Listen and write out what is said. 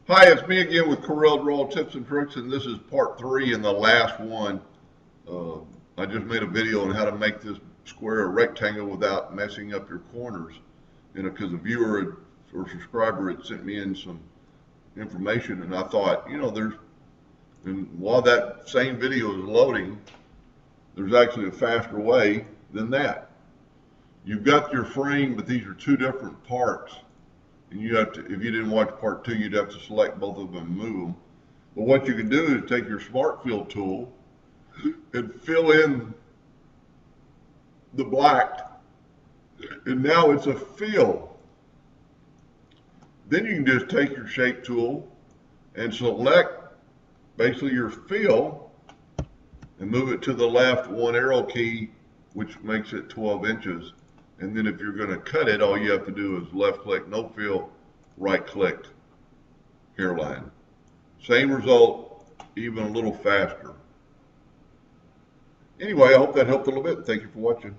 Hi, it's me again with Corel Draw Tips and Tricks, and this is part 3 and the last one. Uh, I just made a video on how to make this square a rectangle without messing up your corners. Because a viewer or subscriber had sent me in some information, and I thought, and while that same video is loading, there's actually a faster way than that. You've got your frame, but these are two different parts. And you have to, if you didn't watch part 2, you'd have to select both of them and move them. But what you can do is take your Smart Fill tool and fill in the black, and now it's a fill. Then you can just take your Shape tool and select basically your fill and move it to the left, one arrow key, which makes it 12 inches. And then if you're going to cut it, all you have to do is left click, no fill, right click, hairline. Same result, even a little faster. Anyway, I hope that helped a little bit. Thank you for watching.